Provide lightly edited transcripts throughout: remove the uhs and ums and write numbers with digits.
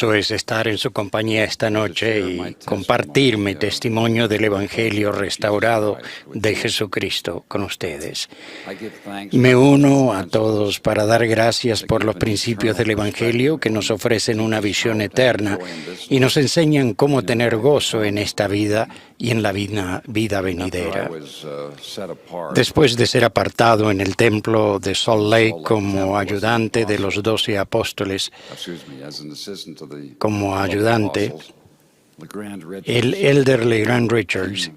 Es estar en su compañía esta noche y compartir mi testimonio del Evangelio restaurado de Jesucristo con ustedes. Me uno a todos para dar gracias por los principios del Evangelio que nos ofrecen una visión eterna y nos enseñan cómo tener gozo en esta vida y en la vida venidera. Después de ser apartado en el templo de Salt Lake como ayudante de los 12 apóstoles, como ayudante, el elder LeGrand Richards,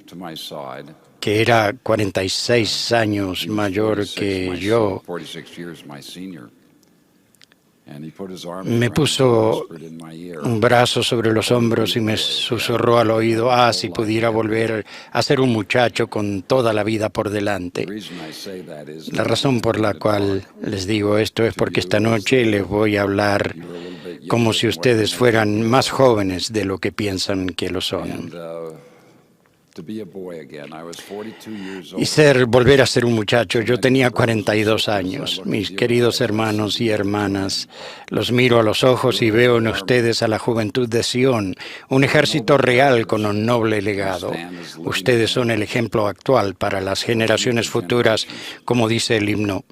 que era 46 años mayor que yo, me puso un brazo sobre los hombros y me susurró al oído: si pudiera volver a ser un muchacho con toda la vida por delante. La razón por la cual les digo esto es porque esta noche les voy a hablar como si ustedes fueran más jóvenes de lo que piensan que lo son. Y volver a ser un muchacho. Yo tenía 42 años. Mis queridos hermanos y hermanas, los miro a los ojos y veo en ustedes a la juventud de Sion, un ejército real con un noble legado. Ustedes son el ejemplo actual para las generaciones futuras, como dice el himno.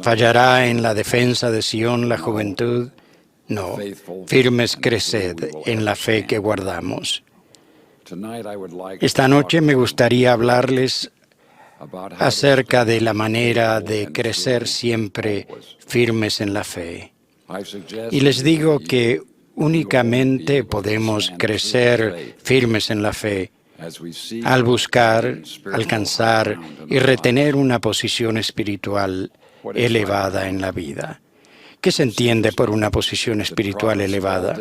¿Fallará en la defensa de Sion la juventud? No, firmes creced en la fe que guardamos. Esta noche me gustaría hablarles acerca de la manera de crecer siempre firmes en la fe. Y les digo que únicamente podemos crecer firmes en la fe al buscar, alcanzar y retener una posición espiritual elevada en la vida. ¿Qué se entiende por una posición espiritual elevada?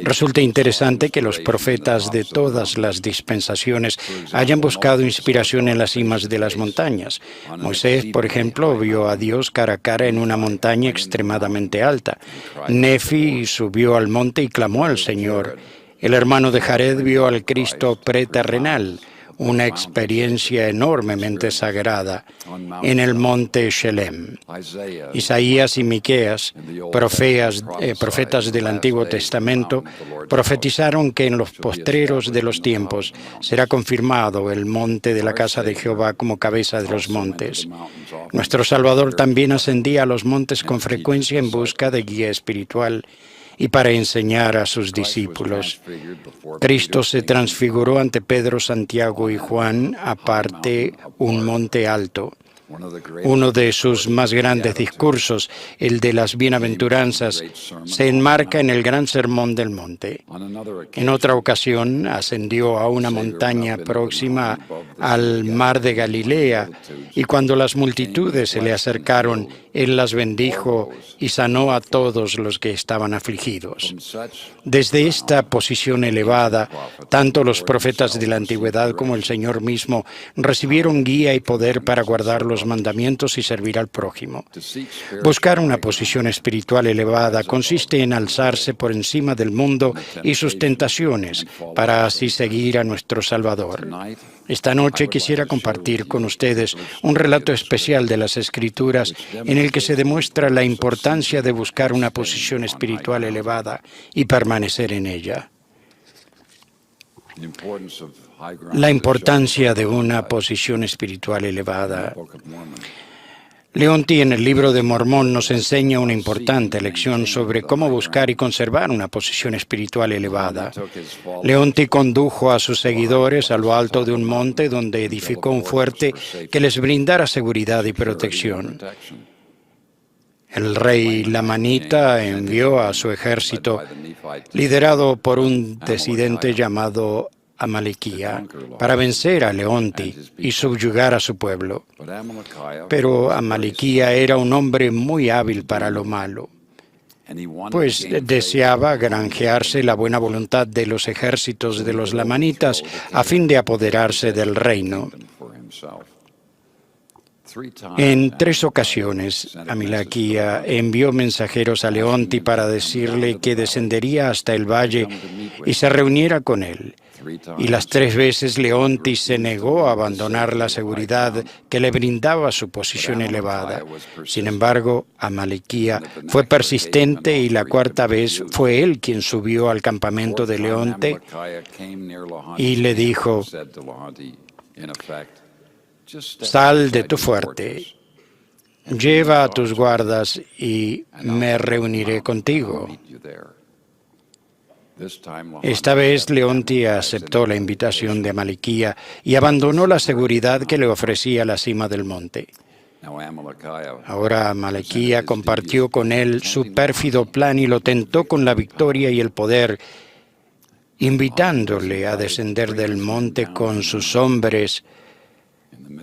Resulta interesante que los profetas de todas las dispensaciones hayan buscado inspiración en las cimas de las montañas. Moisés, por ejemplo, vio a Dios cara a cara en una montaña extremadamente alta. Nefi subió al monte y clamó al Señor. El hermano de Jared vio al Cristo preterrenal, una experiencia enormemente sagrada en el monte Shelem. Isaías y Miqueas, profetas del Antiguo Testamento, profetizaron que en los postreros de los tiempos será confirmado el monte de la casa de Jehová como cabeza de los montes. Nuestro Salvador también ascendía a los montes con frecuencia en busca de guía espiritual y para enseñar a sus discípulos. Cristo se transfiguró ante Pedro, Santiago y Juan, aparte un monte alto. Uno de sus más grandes discursos, el de las bienaventuranzas, se enmarca en el gran sermón del monte. En otra ocasión, ascendió a una montaña próxima al mar de Galilea, y cuando las multitudes se le acercaron, él las bendijo y sanó a todos los que estaban afligidos. Desde esta posición elevada, tanto los profetas de la antigüedad como el Señor mismo recibieron guía y poder para guardar los mandamientos y servir al prójimo. Buscar una posición espiritual elevada consiste en alzarse por encima del mundo y sus tentaciones para así seguir a nuestro Salvador. Esta noche quisiera compartir con ustedes un relato especial de las Escrituras en el que se demuestra la importancia de buscar una posición espiritual elevada y permanecer en ella. La importancia de una posición espiritual elevada. Leonti en el libro de Mormón nos enseña una importante lección sobre cómo buscar y conservar una posición espiritual elevada. Leonti condujo a sus seguidores a lo alto de un monte donde edificó un fuerte que les brindara seguridad y protección. El rey Lamanita envió a su ejército, liderado por un disidente llamado Amalequía, para vencer a Leonti y subyugar a su pueblo. Pero Amalequía era un hombre muy hábil para lo malo, pues deseaba granjearse la buena voluntad de los ejércitos de los lamanitas a fin de apoderarse del reino. En 3 ocasiones, Amalequía envió mensajeros a Leonti para decirle que descendería hasta el valle y se reuniera con él. y las 3 veces Leontis se negó a abandonar la seguridad que le brindaba su posición elevada. Sin embargo, Amalequía fue persistente y la 4ª vez fue él quien subió al campamento de Leonte y le dijo: «Sal de tu fuerte, lleva a tus guardas y me reuniré contigo». Esta vez Leonti aceptó la invitación de Amalequía y abandonó la seguridad que le ofrecía la cima del monte. Ahora Amalequía compartió con él su pérfido plan y lo tentó con la victoria y el poder, invitándole a descender del monte con sus hombres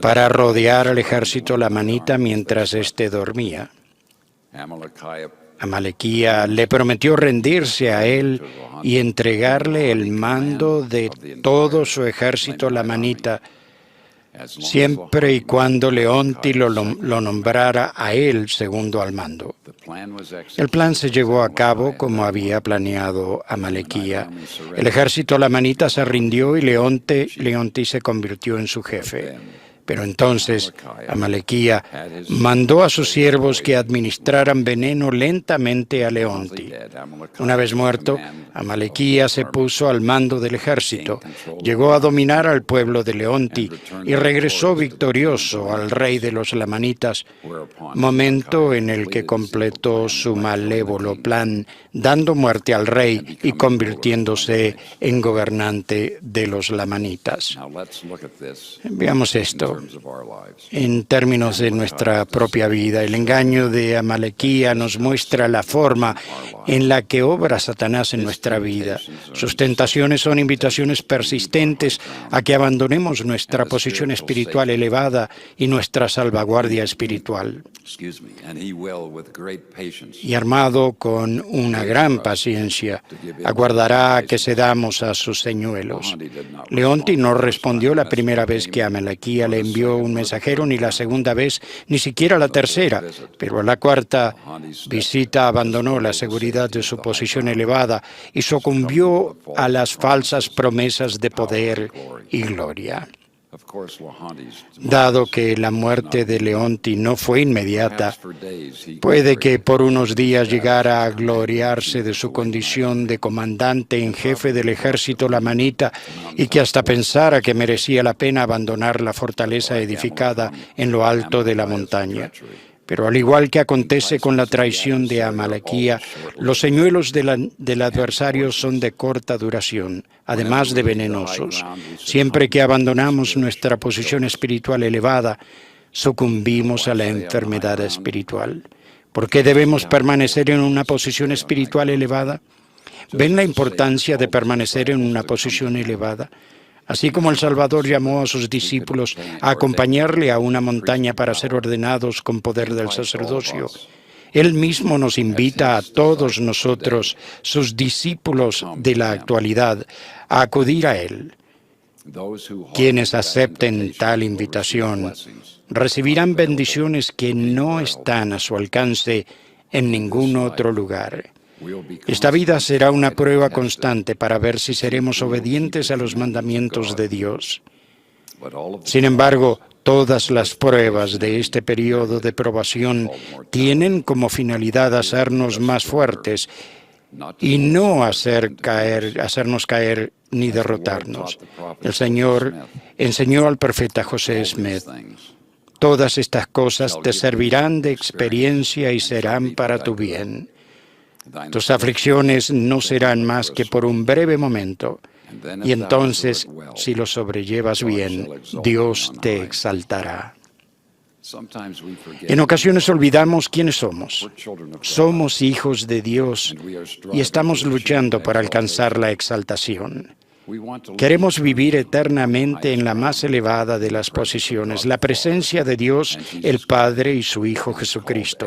para rodear al ejército lamanita mientras éste dormía. Amalequía le prometió rendirse a él y entregarle el mando de todo su ejército lamanita, siempre y cuando Leonti lo nombrara a él segundo al mando. El plan se llevó a cabo como había planeado Amalequía. El ejército lamanita se rindió y Leonti se convirtió en su jefe. Pero entonces Amalequía mandó a sus siervos que administraran veneno lentamente a Leonti. Una vez muerto, Amalequía se puso al mando del ejército, llegó a dominar al pueblo de Leonti y regresó victorioso al rey de los lamanitas, momento en el que completó su malévolo plan, dando muerte al rey y convirtiéndose en gobernante de los lamanitas. Veamos esto en términos de nuestra propia vida. El engaño de Amalequía nos muestra la forma en la que obra Satanás en nuestra vida. Sus tentaciones son invitaciones persistentes a que abandonemos nuestra posición espiritual elevada y nuestra salvaguardia espiritual. Y armado con una gran paciencia, aguardará a que cedamos a sus señuelos. Leonti no respondió la primera vez que Amalequía le envió un mensajero, ni la segunda vez, ni siquiera la tercera, pero a la 4ª visita abandonó la seguridad de su posición elevada y sucumbió a las falsas promesas de poder y gloria. Dado que la muerte de Leonti no fue inmediata, puede que por unos días llegara a gloriarse de su condición de comandante en jefe del ejército lamanita y que hasta pensara que merecía la pena abandonar la fortaleza edificada en lo alto de la montaña. Pero al igual que acontece con la traición de Amalequía, los señuelos del adversario son de corta duración, además de venenosos. Siempre que abandonamos nuestra posición espiritual elevada, sucumbimos a la enfermedad espiritual. ¿Por qué debemos permanecer en una posición espiritual elevada? ¿Ven la importancia de permanecer en una posición elevada? Así como el Salvador llamó a sus discípulos a acompañarle a una montaña para ser ordenados con poder del sacerdocio, Él mismo nos invita a todos nosotros, sus discípulos de la actualidad, a acudir a Él. Quienes acepten tal invitación recibirán bendiciones que no están a su alcance en ningún otro lugar. Esta vida será una prueba constante para ver si seremos obedientes a los mandamientos de Dios. Sin embargo, todas las pruebas de este periodo de probación tienen como finalidad hacernos más fuertes y no hacernos caer ni derrotarnos. El Señor enseñó al profeta José Smith: todas estas cosas te servirán de experiencia y serán para tu bien. Tus aflicciones no serán más que por un breve momento, y entonces, si lo sobrellevas bien, Dios te exaltará. En ocasiones olvidamos quiénes somos. Somos hijos de Dios y estamos luchando para alcanzar la exaltación. Queremos vivir eternamente en la más elevada de las posiciones, la presencia de Dios, el Padre y su Hijo Jesucristo.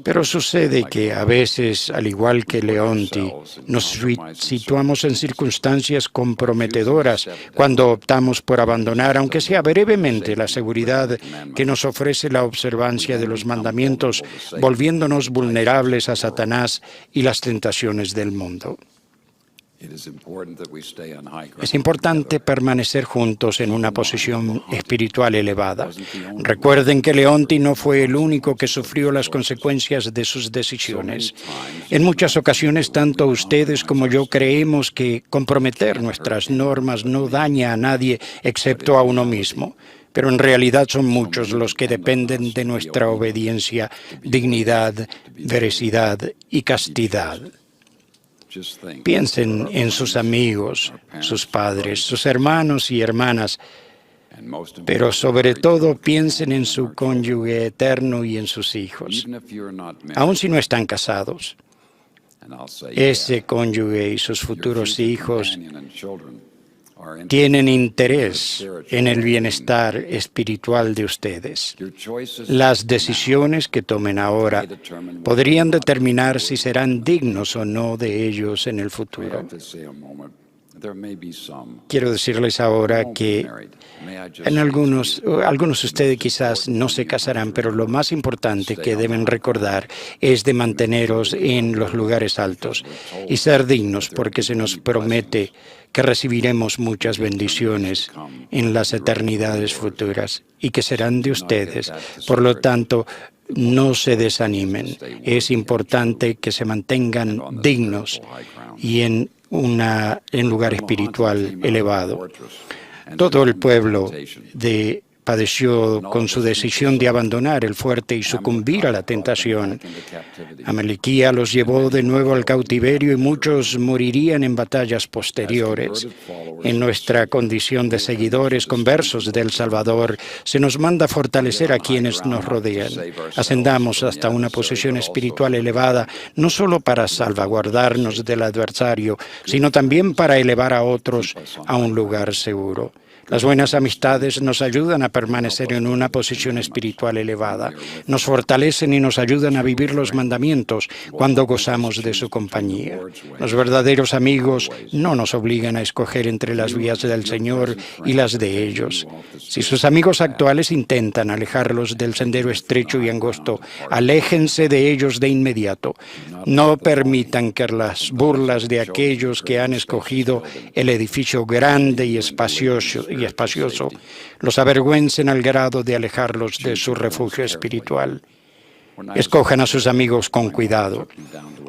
Pero sucede que a veces, al igual que Leonti, nos situamos en circunstancias comprometedoras cuando optamos por abandonar, aunque sea brevemente, la seguridad que nos ofrece la observancia de los mandamientos, volviéndonos vulnerables a Satanás y las tentaciones del mundo. Es importante permanecer juntos en una posición espiritual elevada. Recuerden que Leonti no fue el único que sufrió las consecuencias de sus decisiones. En muchas ocasiones, tanto ustedes como yo creemos que comprometer nuestras normas no daña a nadie excepto a uno mismo. Pero en realidad son muchos los que dependen de nuestra obediencia, dignidad, veracidad y castidad. Piensen en sus amigos, sus padres, sus hermanos y hermanas, pero sobre todo piensen en su cónyuge eterno y en sus hijos. Aun si no están casados, ese cónyuge y sus futuros hijos tienen interés en el bienestar espiritual de ustedes. Las decisiones que tomen ahora podrían determinar si serán dignos o no de ellos en el futuro. Quiero decirles ahora que algunos de ustedes quizás no se casarán, pero lo más importante que deben recordar es de manteneros en los lugares altos y ser dignos, porque se nos promete que recibiremos muchas bendiciones en las eternidades futuras y que serán de ustedes. Por lo tanto, no se desanimen. Es importante que se mantengan dignos y en lugar espiritual elevado. Todo el pueblo padeció con su decisión de abandonar el fuerte y sucumbir a la tentación. Amalequía los llevó de nuevo al cautiverio y muchos morirían en batallas posteriores. En nuestra condición de seguidores conversos del Salvador, se nos manda fortalecer a quienes nos rodean. Ascendamos hasta una posición espiritual elevada, no solo para salvaguardarnos del adversario, sino también para elevar a otros a un lugar seguro. Las buenas amistades nos ayudan a permanecer en una posición espiritual elevada, nos fortalecen y nos ayudan a vivir los mandamientos cuando gozamos de su compañía. Los verdaderos amigos no nos obligan a escoger entre las vías del Señor y las de ellos. Si sus amigos actuales intentan alejarlos del sendero estrecho y angosto, aléjense de ellos de inmediato. No permitan que las burlas de aquellos que han escogido el edificio grande y espacioso los avergüencen al grado de alejarlos de su refugio espiritual. Escojan a sus amigos con cuidado.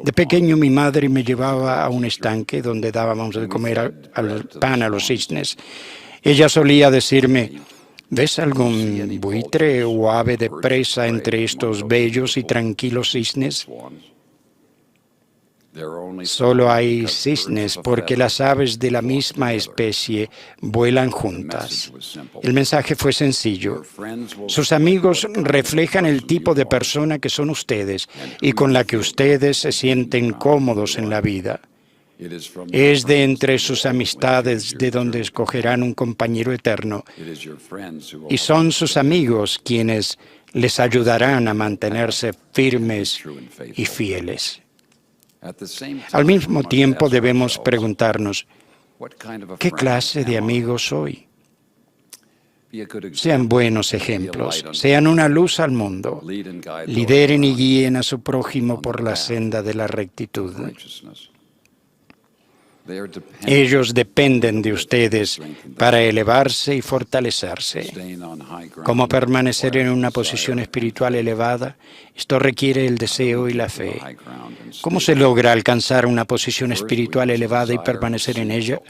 De pequeño mi madre me llevaba a un estanque donde dábamos de comer al pan a los cisnes. Ella solía decirme: ¿ves algún buitre o ave de presa entre estos bellos y tranquilos cisnes? Solo hay cisnes porque las aves de la misma especie vuelan juntas. El mensaje fue sencillo. Sus amigos reflejan el tipo de persona que son ustedes y con la que ustedes se sienten cómodos en la vida. Es de entre sus amistades de donde escogerán un compañero eterno, y son sus amigos quienes les ayudarán a mantenerse firmes y fieles. Al mismo tiempo debemos preguntarnos: ¿qué clase de amigos soy? Sean buenos ejemplos, sean una luz al mundo, lideren y guíen a su prójimo por la senda de la rectitud. Ellos dependen de ustedes para elevarse y fortalecerse. ¿Cómo permanecer en una posición espiritual elevada? Esto requiere el deseo y la fe. ¿Cómo se logra alcanzar una posición espiritual elevada y permanecer en ella?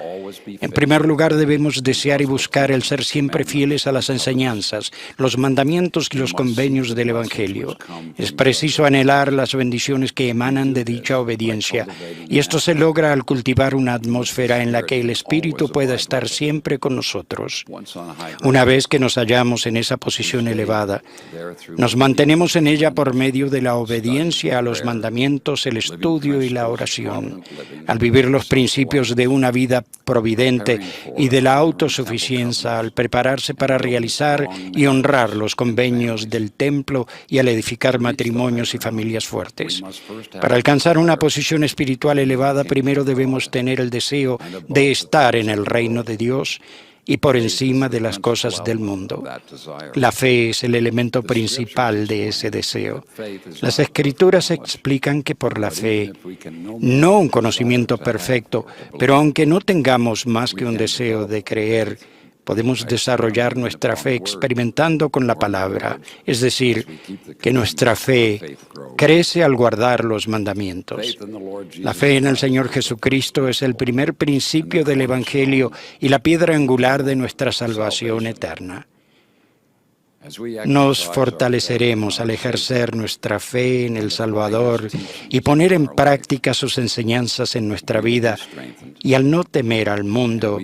En primer lugar, debemos desear y buscar el ser siempre fieles a las enseñanzas, los mandamientos y los convenios del Evangelio. Es preciso anhelar las bendiciones que emanan de dicha obediencia, y esto se logra al cultivar una atmósfera en la que el Espíritu pueda estar siempre con nosotros. Una vez que nos hallamos en esa posición elevada, nos mantenemos en ella por medio de la obediencia a los mandamientos, el estudio y la oración. Al vivir los principios de una vida providente y de la autosuficiencia, al prepararse para realizar y honrar los convenios del templo y al edificar matrimonios y familias fuertes. Para alcanzar una posición espiritual elevada, primero debemos tener el deseo de estar en el reino de Dios y por encima de las cosas del mundo. La fe es el elemento principal de ese deseo. Las Escrituras explican que por la fe, no un conocimiento perfecto, pero aunque no tengamos más que un deseo de creer, podemos desarrollar nuestra fe experimentando con la palabra, es decir, que nuestra fe crece al guardar los mandamientos. La fe en el Señor Jesucristo es el primer principio del Evangelio y la piedra angular de nuestra salvación eterna. Nos fortaleceremos al ejercer nuestra fe en el Salvador y poner en práctica sus enseñanzas en nuestra vida, y al no temer al mundo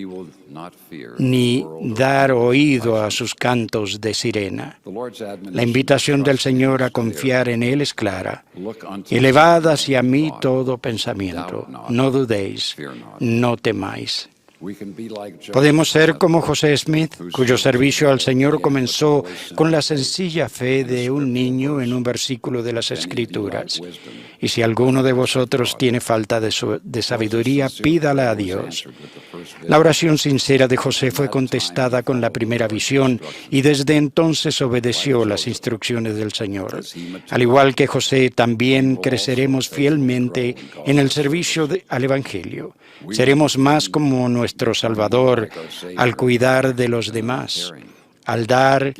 ni dar oído a sus cantos de sirena. La invitación del Señor a confiar en Él es clara. Elevad hacia mí todo pensamiento. No dudéis, no temáis. Podemos ser como José Smith, cuyo servicio al Señor comenzó con la sencilla fe de un niño en un versículo de las Escrituras. Y si alguno de vosotros tiene falta de sabiduría, pídala a Dios. La oración sincera de José fue contestada con la primera visión y desde entonces obedeció las instrucciones del Señor. Al igual que José, también creceremos fielmente en el servicio al Evangelio. Seremos más como nuestro Salvador al cuidar de los demás, al dar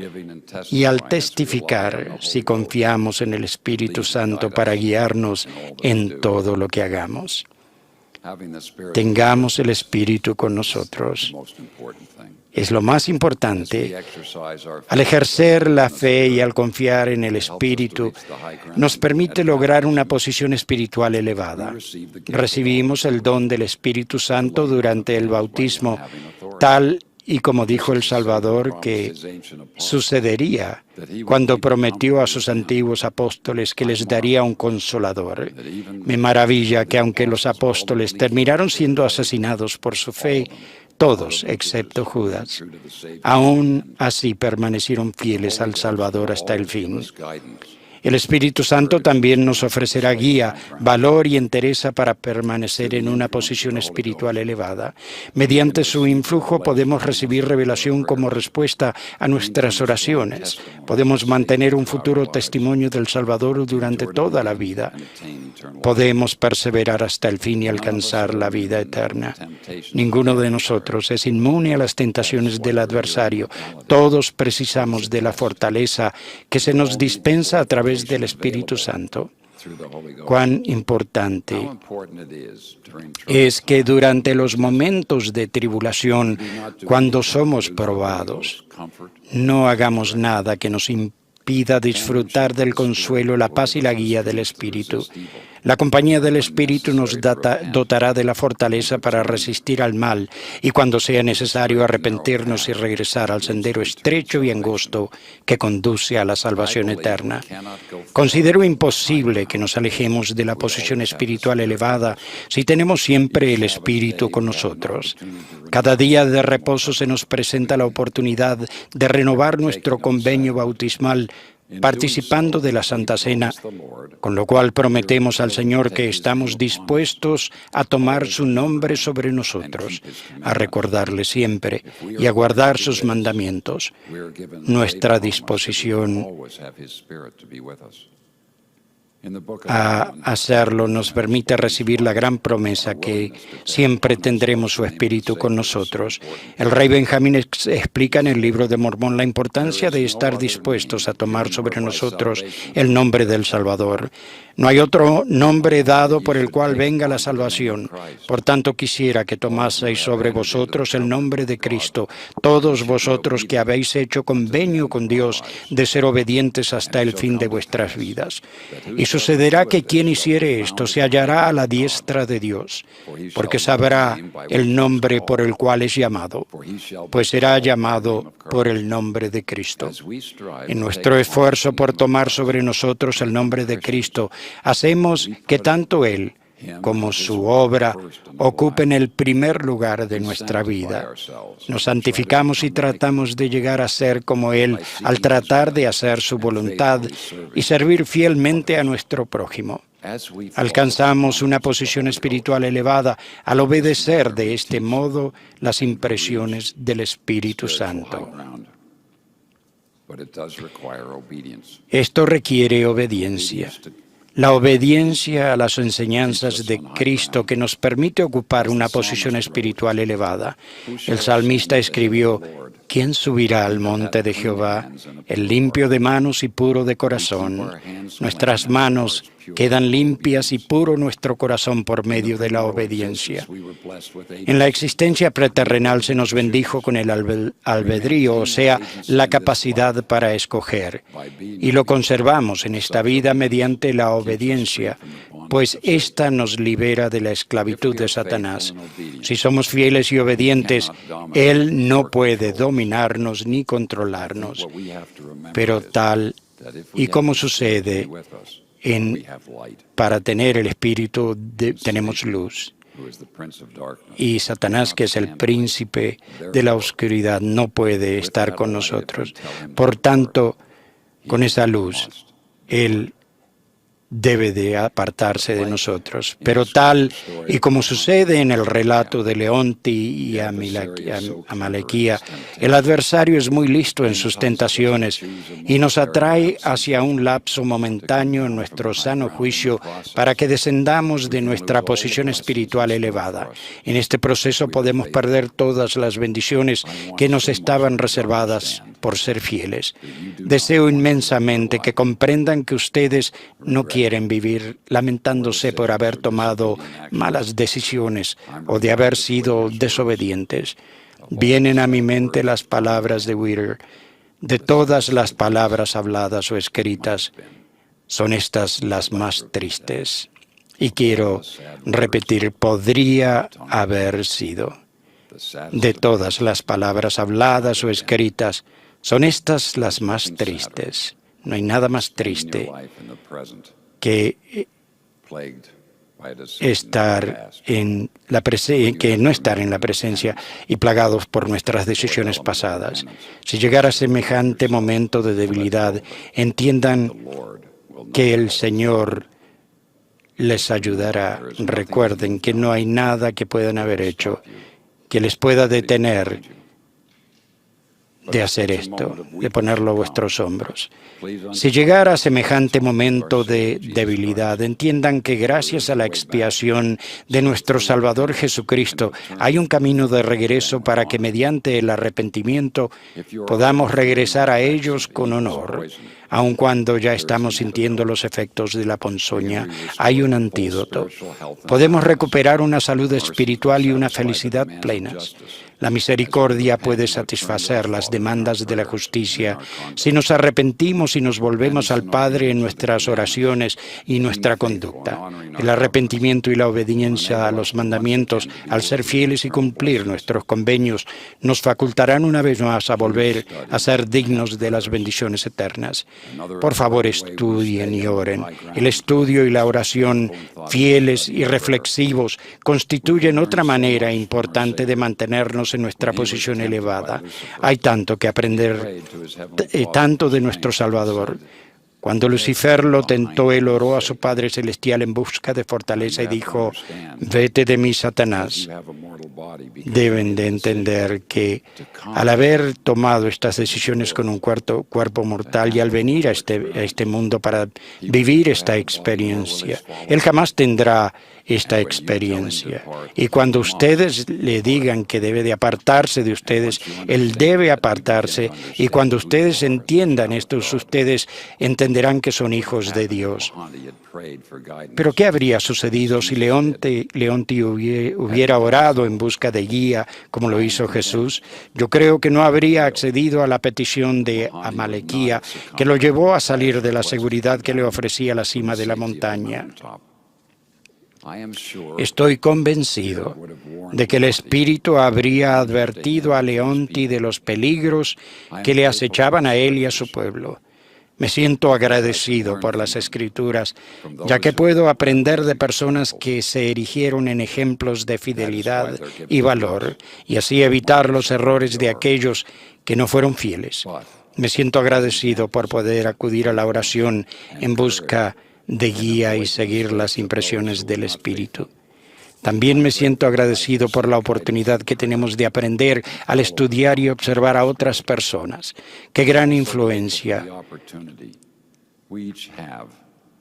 y al testificar, si confiamos en el Espíritu Santo para guiarnos en todo lo que hagamos. Tengamos el Espíritu con nosotros. Es lo más importante. Al ejercer la fe y al confiar en el Espíritu, nos permite lograr una posición espiritual elevada. Recibimos el don del Espíritu Santo durante el bautismo, tal y como dijo el Salvador que sucedería cuando prometió a sus antiguos apóstoles que les daría un consolador. Me maravilla que aunque los apóstoles terminaron siendo asesinados por su fe, todos, excepto Judas, aún así permanecieron fieles al Salvador hasta el fin. El Espíritu Santo también nos ofrecerá guía, valor y entereza para permanecer en una posición espiritual elevada. Mediante su influjo podemos recibir revelación como respuesta a nuestras oraciones. Podemos mantener un futuro testimonio del Salvador durante toda la vida. Podemos perseverar hasta el fin y alcanzar la vida eterna. Ninguno de nosotros es inmune a las tentaciones del adversario. Todos precisamos de la fortaleza que se nos dispensa a través del Espíritu Santo. Cuán importante es que durante los momentos de tribulación, cuando somos probados, no hagamos nada que nos impida disfrutar del consuelo, la paz y la guía del Espíritu. La compañía del Espíritu nos dotará de la fortaleza para resistir al mal y cuando sea necesario arrepentirnos y regresar al sendero estrecho y angosto que conduce a la salvación eterna. Considero imposible que nos alejemos de la posición espiritual elevada si tenemos siempre el Espíritu con nosotros. Cada día de reposo se nos presenta la oportunidad de renovar nuestro convenio bautismal participando de la Santa Cena, con lo cual prometemos al Señor que estamos dispuestos a tomar su nombre sobre nosotros, a recordarle siempre y a guardar sus mandamientos. Nuestra disposición a hacerlo nos permite recibir la gran promesa que siempre tendremos su Espíritu con nosotros. El rey Benjamín explica en el libro de Mormón la importancia de estar dispuestos a tomar sobre nosotros el nombre del Salvador. No hay otro nombre dado por el cual venga la salvación. Por tanto, quisiera que tomaseis sobre vosotros el nombre de Cristo, todos vosotros que habéis hecho convenio con Dios de ser obedientes hasta el fin de vuestras vidas. Y sucederá que quien hiciere esto se hallará a la diestra de Dios, porque sabrá el nombre por el cual es llamado, pues será llamado por el nombre de Cristo. En nuestro esfuerzo por tomar sobre nosotros el nombre de Cristo, hacemos que tanto Él como su obra ocupen el primer lugar de nuestra vida. Nos santificamos y tratamos de llegar a ser como Él al tratar de hacer su voluntad y servir fielmente a nuestro prójimo. Alcanzamos una posición espiritual elevada al obedecer de este modo las impresiones del Espíritu Santo. Esto requiere obediencia. La obediencia a las enseñanzas de Cristo que nos permite ocupar una posición espiritual elevada. El salmista escribió: ¿quién subirá al monte de Jehová? El limpio de manos y puro de corazón. Nuestras manos quedan limpias y puro nuestro corazón por medio de la obediencia. En la existencia preterrenal se nos bendijo con el albedrío, o sea, la capacidad para escoger. Y lo conservamos en esta vida mediante la obediencia, pues ésta nos libera de la esclavitud de Satanás. Si somos fieles y obedientes, Él no puede dominarnos ni controlarnos. Pero tal y como sucede para tener el Espíritu, tenemos luz. Y Satanás, que es el príncipe de la oscuridad, no puede estar con nosotros. Por tanto, con esa luz, Él debe de apartarse de nosotros. Pero tal y como sucede en el relato de Leonti y Amalequía, el adversario es muy listo en sus tentaciones y nos atrae hacia un lapso momentáneo en nuestro sano juicio para que descendamos de nuestra posición espiritual elevada. En este proceso podemos perder todas las bendiciones que nos estaban reservadas por ser fieles. Deseo inmensamente que comprendan que ustedes no quieren vivir lamentándose por haber tomado malas decisiones o de haber sido desobedientes. Vienen a mi mente las palabras de Whittier: de todas las palabras habladas o escritas, son estas las más tristes. Y quiero repetir, podría haber sido. De todas las palabras habladas o escritas, son estas las más tristes. No hay nada más triste que no estar en la presencia y plagados por nuestras decisiones pasadas. Si llegara semejante momento de debilidad, entiendan que el Señor les ayudará. Recuerden que no hay nada que puedan haber hecho que les pueda detener de hacer esto, de ponerlo a vuestros hombros. Si llegara semejante momento de debilidad, entiendan que gracias a la expiación de nuestro Salvador Jesucristo hay un camino de regreso para que mediante el arrepentimiento podamos regresar a ellos con honor. Aun cuando ya estamos sintiendo los efectos de la ponzoña, hay un antídoto. Podemos recuperar una salud espiritual y una felicidad plenas. La misericordia puede satisfacer las demandas de la justicia si nos arrepentimos y nos volvemos al Padre en nuestras oraciones y nuestra conducta. El arrepentimiento y la obediencia a los mandamientos, al ser fieles y cumplir nuestros convenios, nos facultarán una vez más a volver a ser dignos de las bendiciones eternas. Por favor, estudien y oren. El estudio y la oración, fieles y reflexivos, constituyen otra manera importante de mantenernos en nuestra posición elevada. Hay tanto que aprender, tanto de nuestro Salvador. Cuando Lucifer lo tentó, él oró a su Padre Celestial en busca de fortaleza y dijo: vete de mí, Satanás. Deben de entender que al haber tomado estas decisiones con un cuerpo mortal y al venir a este mundo para vivir esta experiencia, él jamás tendrá esta experiencia. Y cuando ustedes le digan que debe de apartarse de ustedes, él debe apartarse. Y cuando ustedes entiendan esto, ustedes entenderán que son hijos de Dios. Pero ¿qué habría sucedido si Leonti hubiera orado en busca de guía, como lo hizo Jesús? Yo creo que no habría accedido a la petición de Amalequía, que lo llevó a salir de la seguridad que le ofrecía la cima de la montaña. Estoy convencido de que el Espíritu habría advertido a Leonti de los peligros que le acechaban a él y a su pueblo. Me siento agradecido por las Escrituras, ya que puedo aprender de personas que se erigieron en ejemplos de fidelidad y valor, y así evitar los errores de aquellos que no fueron fieles. Me siento agradecido por poder acudir a la oración en busca de guía y seguir las impresiones del Espíritu. También me siento agradecido por la oportunidad que tenemos de aprender al estudiar y observar a otras personas. ¡Qué gran influencia!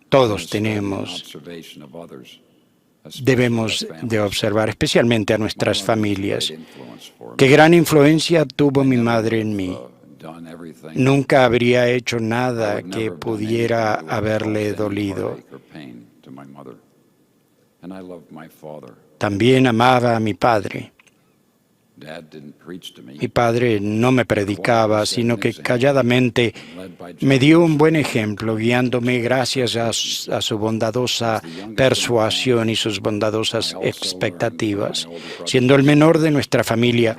Todos debemos de observar, especialmente a nuestras familias. ¡Qué gran influencia tuvo mi madre en mí! Nunca habría hecho nada que pudiera haberle dolido. También amaba a mi padre. Mi padre no me predicaba, sino que calladamente me dio un buen ejemplo, guiándome gracias a su bondadosa persuasión y sus bondadosas expectativas. Siendo el menor de nuestra familia,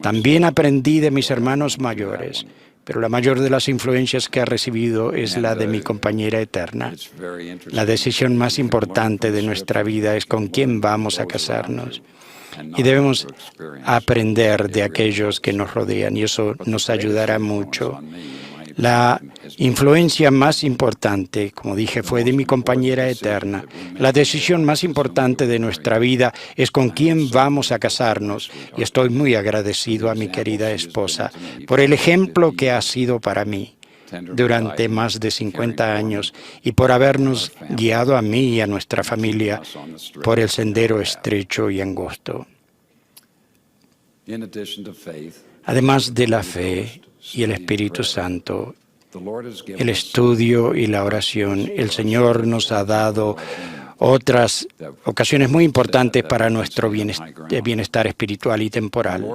también aprendí de mis hermanos mayores, pero la mayor de las influencias que ha recibido es la de mi compañera eterna. La decisión más importante de nuestra vida es con quién vamos a casarnos. Y debemos aprender de aquellos que nos rodean, y eso nos ayudará mucho. La influencia más importante, como dije, fue de mi compañera eterna. La decisión más importante de nuestra vida es con quién vamos a casarnos, y estoy muy agradecido a mi querida esposa por el ejemplo que ha sido para mí durante más de 50 años y por habernos guiado a mí y a nuestra familia por el sendero estrecho y angosto. Además de la fe y el Espíritu Santo, el estudio y la oración, el Señor nos ha dado otras ocasiones muy importantes para nuestro bienestar espiritual y temporal.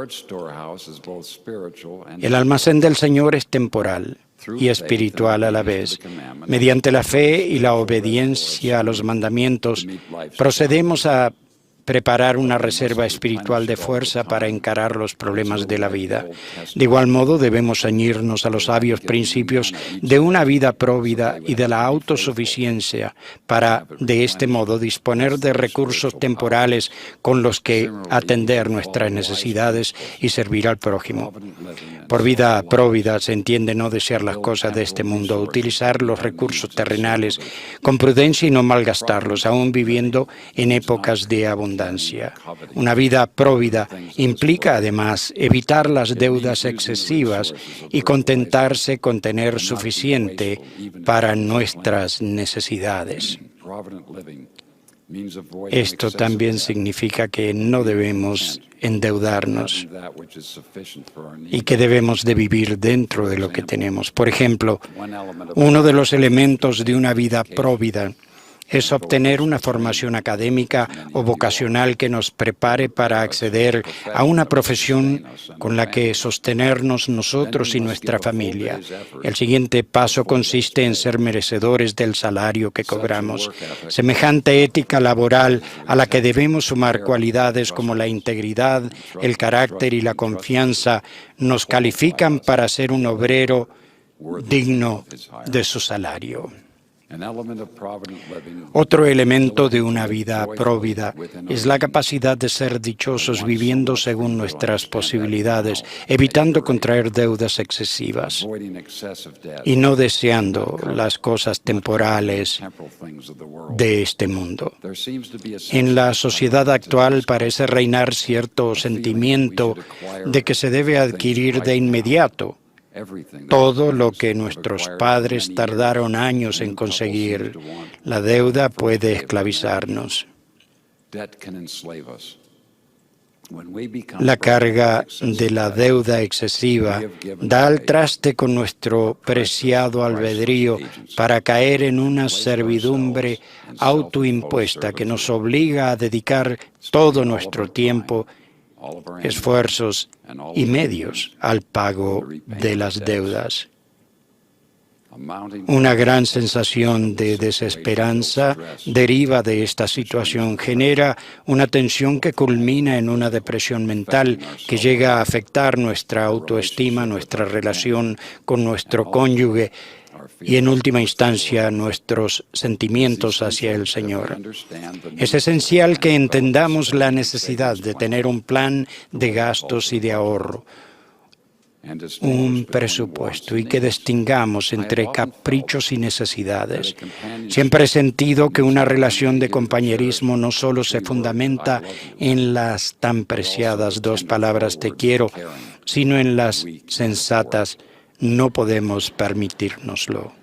El almacén del Señor es temporal y espiritual a la vez. Mediante la fe y la obediencia a los mandamientos, procedemos a preparar una reserva espiritual de fuerza para encarar los problemas de la vida. De igual modo, debemos ceñirnos a los sabios principios de una vida próvida y de la autosuficiencia para, de este modo, disponer de recursos temporales con los que atender nuestras necesidades y servir al prójimo. Por vida próvida se entiende no desear las cosas de este mundo, utilizar los recursos terrenales con prudencia y no malgastarlos, aún viviendo en épocas de abundancia. Una vida próvida implica además evitar las deudas excesivas y contentarse con tener suficiente para nuestras necesidades. Esto también significa que no debemos endeudarnos y que debemos de vivir dentro de lo que tenemos. Por ejemplo, uno de los elementos de una vida próvida es obtener una formación académica o vocacional que nos prepare para acceder a una profesión con la que sostenernos nosotros y nuestra familia. El siguiente paso consiste en ser merecedores del salario que cobramos. Semejante ética laboral a la que debemos sumar cualidades como la integridad, el carácter y la confianza nos califican para ser un obrero digno de su salario. Otro elemento de una vida próvida es la capacidad de ser dichosos viviendo según nuestras posibilidades, evitando contraer deudas excesivas y no deseando las cosas temporales de este mundo. En la sociedad actual parece reinar cierto sentimiento de que se debe adquirir de inmediato todo lo que nuestros padres tardaron años en conseguir. La deuda puede esclavizarnos. La carga de la deuda excesiva da al traste con nuestro preciado albedrío para caer en una servidumbre autoimpuesta que nos obliga a dedicar todo nuestro tiempo, esfuerzos y medios al pago de las deudas. Una gran sensación de desesperanza deriva de esta situación, genera una tensión que culmina en una depresión mental que llega a afectar nuestra autoestima, nuestra relación con nuestro cónyuge y en última instancia nuestros sentimientos hacia el Señor. Es esencial que entendamos la necesidad de tener un plan de gastos y de ahorro, un presupuesto y que distingamos entre caprichos y necesidades. Siempre he sentido que una relación de compañerismo no solo se fundamenta en las tan preciadas dos palabras te quiero, sino en las sensatas no podemos permitírnoslo.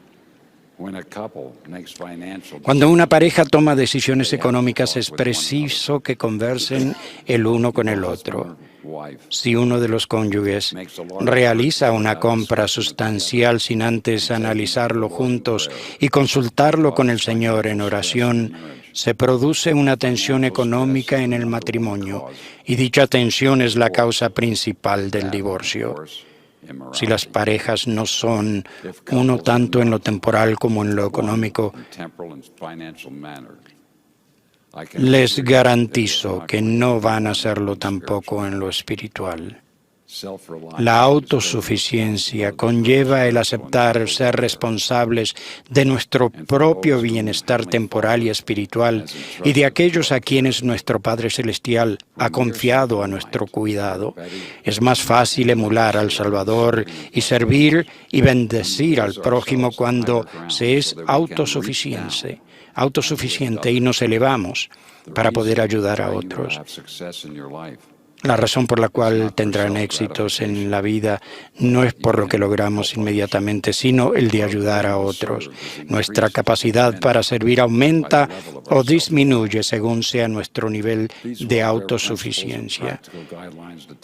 Cuando una pareja toma decisiones económicas es preciso que conversen el uno con el otro. Si uno de los cónyuges realiza una compra sustancial sin antes analizarlo juntos y consultarlo con el Señor en oración, se produce una tensión económica en el matrimonio y dicha tensión es la causa principal del divorcio. Si las parejas no son uno tanto en lo temporal como en lo económico, les garantizo que no van a hacerlo tampoco en lo espiritual. La autosuficiencia conlleva el aceptar ser responsables de nuestro propio bienestar temporal y espiritual y de aquellos a quienes nuestro Padre Celestial ha confiado a nuestro cuidado. Es más fácil emular al Salvador y servir y bendecir al prójimo cuando se es autosuficiente y nos elevamos para poder ayudar a otros. La razón por la cual tendrán éxitos en la vida no es por lo que logramos inmediatamente, sino el de ayudar a otros. Nuestra capacidad para servir aumenta o disminuye según sea nuestro nivel de autosuficiencia.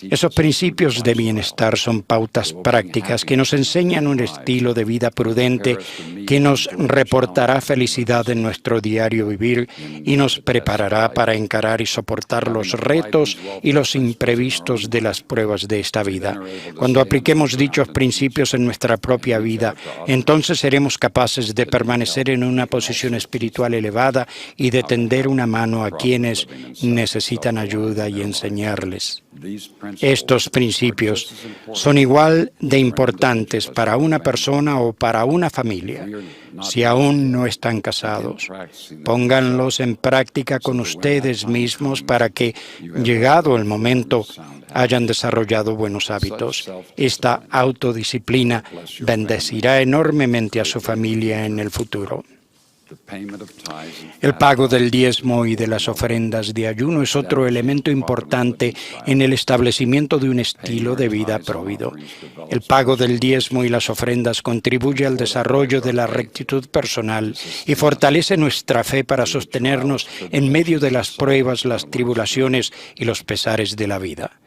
Esos principios de bienestar son pautas prácticas que nos enseñan un estilo de vida prudente que nos reportará felicidad en nuestro diario vivir y nos preparará para encarar y soportar los retos y los imprevistos de las pruebas de esta vida. Cuando apliquemos dichos principios en nuestra propia vida, entonces seremos capaces de permanecer en una posición espiritual elevada y de tender una mano a quienes necesitan ayuda y enseñarles. Estos principios son igual de importantes para una persona o para una familia. Si aún no están casados, pónganlos en práctica con ustedes mismos para que, llegado el momento, hayan desarrollado buenos hábitos. Esta autodisciplina bendecirá enormemente a su familia en el futuro. El pago del diezmo y de las ofrendas de ayuno es otro elemento importante en el establecimiento de un estilo de vida próvido. El pago del diezmo y las ofrendas contribuye al desarrollo de la rectitud personal y fortalece nuestra fe para sostenernos en medio de las pruebas, las tribulaciones y los pesares de la vida.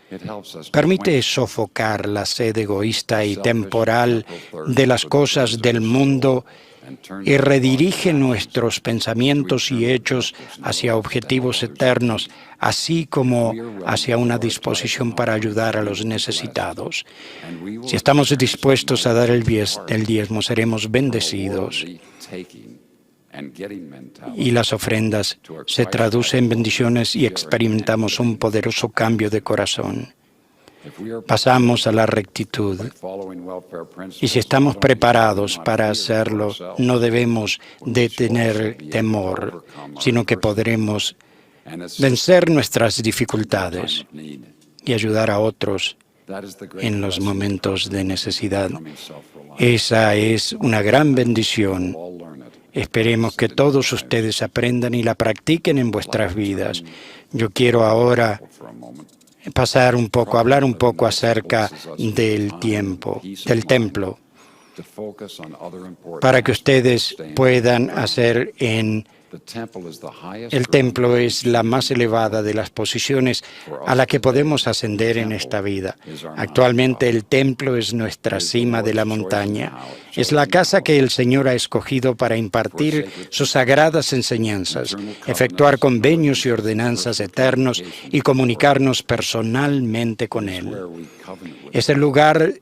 Permite sofocar la sed egoísta y temporal de las cosas del mundo y redirige nuestros pensamientos y hechos hacia objetivos eternos, así como hacia una disposición para ayudar a los necesitados. Si estamos dispuestos a dar el diezmo, seremos bendecidos. Y las ofrendas se traducen en bendiciones y experimentamos un poderoso cambio de corazón. Pasamos a la rectitud. Y si estamos preparados para hacerlo, no debemos de tener temor, sino que podremos vencer nuestras dificultades y ayudar a otros en los momentos de necesidad. Esa es una gran bendición. Esperemos que todos ustedes aprendan y la practiquen en vuestras vidas. Yo quiero ahora hablar un poco acerca del templo, para que ustedes puedan hacer el templo es la más elevada de las posiciones a la que podemos ascender en esta vida. Actualmente el templo es nuestra cima de la montaña. Es la casa que el Señor ha escogido para impartir sus sagradas enseñanzas, efectuar convenios y ordenanzas eternos y comunicarnos personalmente con Él. Es el lugar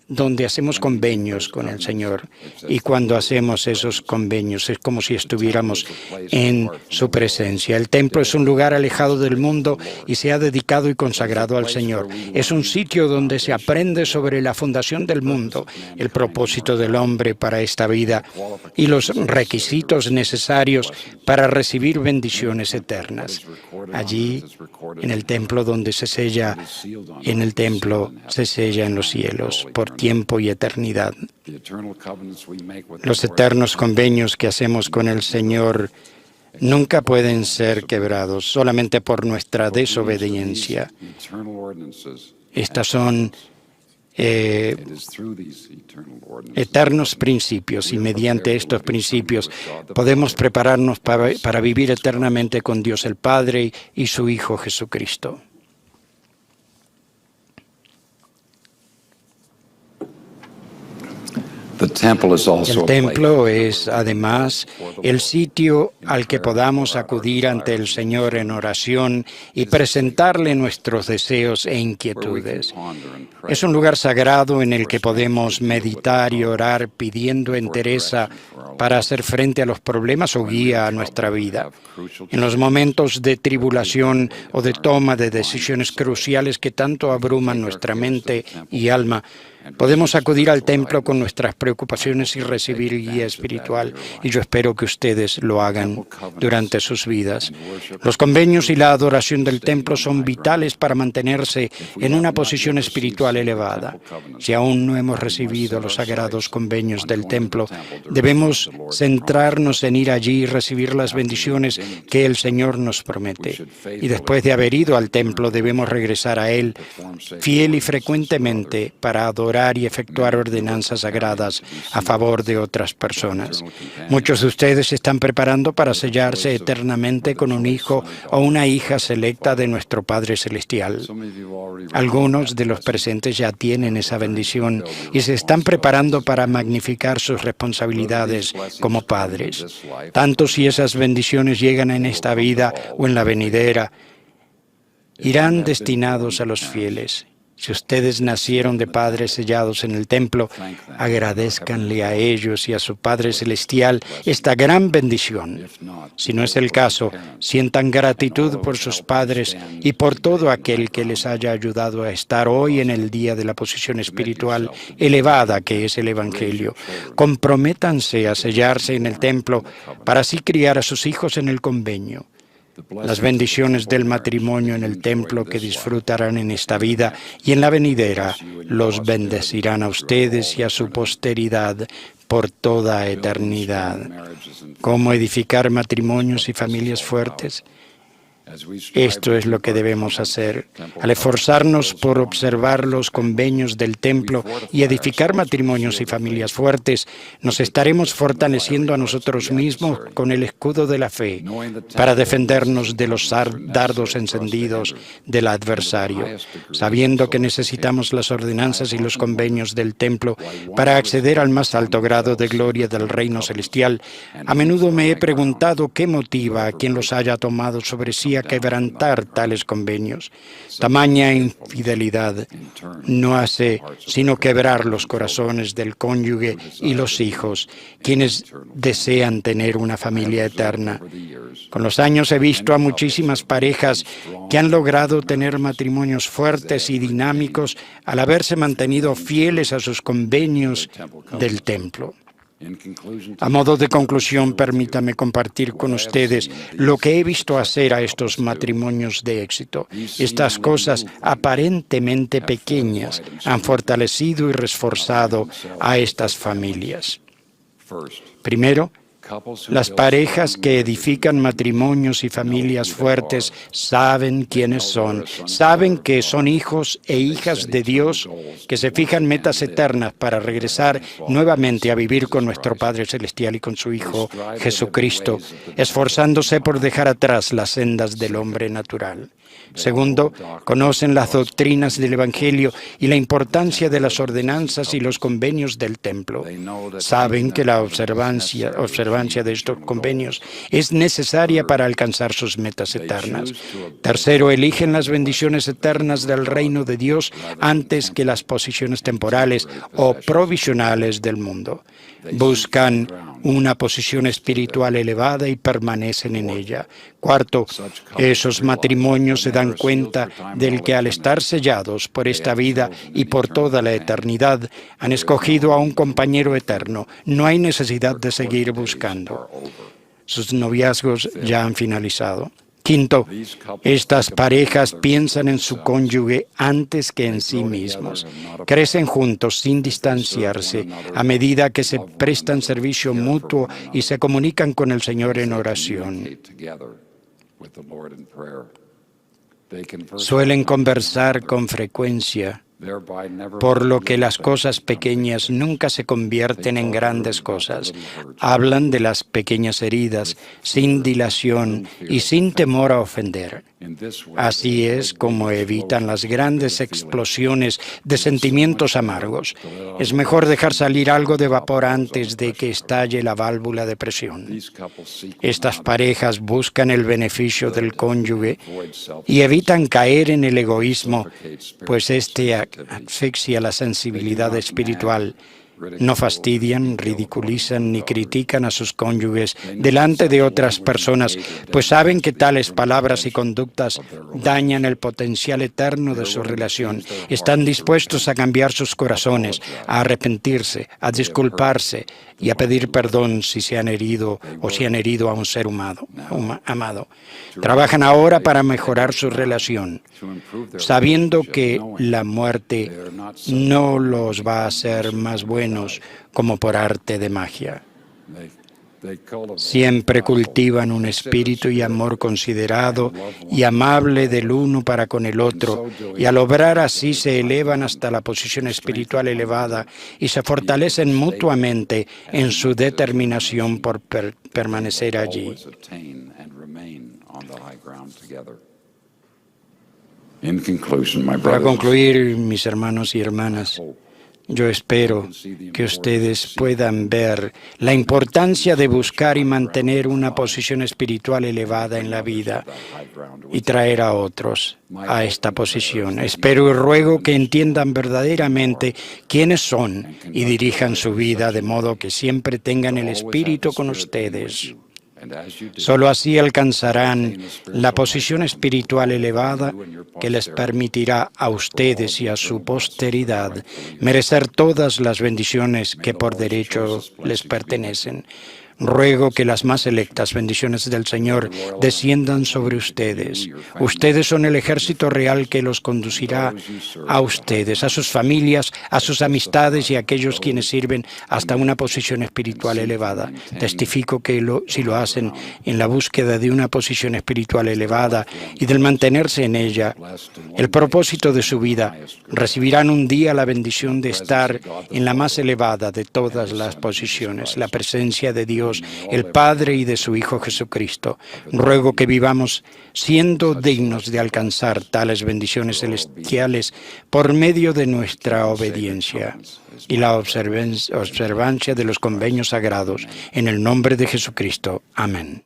donde hacemos convenios con el Señor. Y cuando hacemos esos convenios es como si estuviéramos en su presencia. El templo es un lugar alejado del mundo y se ha dedicado y consagrado al Señor. Es un sitio donde se aprende sobre la fundación del mundo, el propósito del hombre para esta vida y los requisitos necesarios para recibir bendiciones eternas. Allí, en el templo donde se sella, en el templo se sella en los cielos por tiempo y eternidad. Los eternos convenios que hacemos con el Señor nunca pueden ser quebrados solamente por nuestra desobediencia. Estas son eternos principios y mediante estos principios podemos prepararnos para vivir eternamente con Dios el Padre y su Hijo Jesucristo. El templo es, además, el sitio al que podamos acudir ante el Señor en oración y presentarle nuestros deseos e inquietudes. Es un lugar sagrado en el que podemos meditar y orar pidiendo entereza para hacer frente a los problemas o guía a nuestra vida. En los momentos de tribulación o de toma de decisiones cruciales que tanto abruman nuestra mente y alma, podemos acudir al templo con nuestras preocupaciones y recibir guía espiritual, y yo espero que ustedes lo hagan durante sus vidas. Los convenios y la adoración del templo son vitales para mantenerse en una posición espiritual elevada. Si aún no hemos recibido los sagrados convenios del templo, debemos centrarnos en ir allí y recibir las bendiciones que el Señor nos promete. Y después de haber ido al templo, debemos regresar a Él fiel y frecuentemente para adorar y efectuar ordenanzas sagradas a favor de otras personas. Muchos de ustedes se están preparando para sellarse eternamente con un hijo o una hija selecta de nuestro Padre Celestial. Algunos de los presentes ya tienen esa bendición y se están preparando para magnificar sus responsabilidades como padres. Tanto si esas bendiciones llegan en esta vida o en la venidera, irán destinados a los fieles. Si ustedes nacieron de padres sellados en el templo, agradézcanle a ellos y a su Padre Celestial esta gran bendición. Si no es el caso, sientan gratitud por sus padres y por todo aquel que les haya ayudado a estar hoy en el día de la posición espiritual elevada que es el Evangelio. Comprométanse a sellarse en el templo para así criar a sus hijos en el convenio. Las bendiciones del matrimonio en el templo que disfrutarán en esta vida y en la venidera los bendecirán a ustedes y a su posteridad por toda eternidad. ¿Cómo edificar matrimonios y familias fuertes? Esto es lo que debemos hacer. Al esforzarnos por observar los convenios del templo y edificar matrimonios y familias fuertes, nos estaremos fortaleciendo a nosotros mismos con el escudo de la fe para defendernos de los dardos encendidos del adversario. Sabiendo que necesitamos las ordenanzas y los convenios del templo para acceder al más alto grado de gloria del reino celestial, a menudo me he preguntado qué motiva a quien los haya tomado sobre sí a quebrantar tales convenios. Tamaña infidelidad no hace sino quebrar los corazones del cónyuge y los hijos, quienes desean tener una familia eterna. Con los años he visto a muchísimas parejas que han logrado tener matrimonios fuertes y dinámicos al haberse mantenido fieles a sus convenios del templo. A modo de conclusión, permítame compartir con ustedes lo que he visto hacer a estos matrimonios de éxito. Estas cosas aparentemente pequeñas han fortalecido y reforzado a estas familias. Primero, las parejas que edifican matrimonios y familias fuertes saben quiénes son, saben que son hijos e hijas de Dios, que se fijan metas eternas para regresar nuevamente a vivir con nuestro Padre Celestial y con su Hijo Jesucristo, esforzándose por dejar atrás las sendas del hombre natural. Segundo, conocen las doctrinas del Evangelio y la importancia de las ordenanzas y los convenios del templo. Saben que la observancia observancia de estos convenios es necesaria para alcanzar sus metas eternas. Tercero, eligen las bendiciones eternas del reino de Dios antes que las posiciones temporales o provisionales del mundo. Buscan una posición espiritual elevada y permanecen en ella. Cuarto, esos matrimonios se dan cuenta del que al estar sellados por esta vida y por toda la eternidad, han escogido a un compañero eterno. No hay necesidad de seguir buscando. Sus noviazgos ya han finalizado. Quinto, estas parejas piensan en su cónyuge antes que en sí mismos. Crecen juntos sin distanciarse a medida que se prestan servicio mutuo y se comunican con el Señor en oración. Suelen conversar con frecuencia, por lo que las cosas pequeñas nunca se convierten en grandes cosas. Hablan de las pequeñas heridas, sin dilación y sin temor a ofender. Así es como evitan las grandes explosiones de sentimientos amargos. Es mejor dejar salir algo de vapor antes de que estalle la válvula de presión. Estas parejas buscan el beneficio del cónyuge y evitan caer en el egoísmo, pues este asfixia la sensibilidad espiritual. No fastidian, ridiculizan ni critican a sus cónyuges delante de otras personas, pues saben que tales palabras y conductas dañan el potencial eterno de su relación. Están dispuestos a cambiar sus corazones, a arrepentirse, a disculparse y a pedir perdón si se han herido o si han herido a un ser amado. Trabajan ahora para mejorar su relación, sabiendo que la muerte no los va a hacer más buenos como por arte de magia. Siempre cultivan un espíritu y amor considerado y amable del uno para con el otro, y al obrar así se elevan hasta la posición espiritual elevada y se fortalecen mutuamente en su determinación por permanecer allí. Para concluir, mis hermanos y hermanas, yo espero que ustedes puedan ver la importancia de buscar y mantener una posición espiritual elevada en la vida y traer a otros a esta posición. Espero y ruego que entiendan verdaderamente quiénes son y dirijan su vida de modo que siempre tengan el Espíritu con ustedes. Solo así alcanzarán la posición espiritual elevada que les permitirá a ustedes y a su posteridad merecer todas las bendiciones que por derecho les pertenecen. Ruego que las más selectas bendiciones del Señor desciendan sobre ustedes. Ustedes son el ejército real que los conducirá a ustedes, a sus familias, a sus amistades y a aquellos quienes sirven hasta una posición espiritual elevada. Testifico que si lo hacen en la búsqueda de una posición espiritual elevada y del mantenerse en ella, el propósito de su vida, recibirán un día la bendición de estar en la más elevada de todas las posiciones, la presencia de Dios, el Padre y de su Hijo Jesucristo. Ruego que vivamos siendo dignos de alcanzar tales bendiciones celestiales por medio de nuestra obediencia y la observancia de los convenios sagrados. En el nombre de Jesucristo. Amén.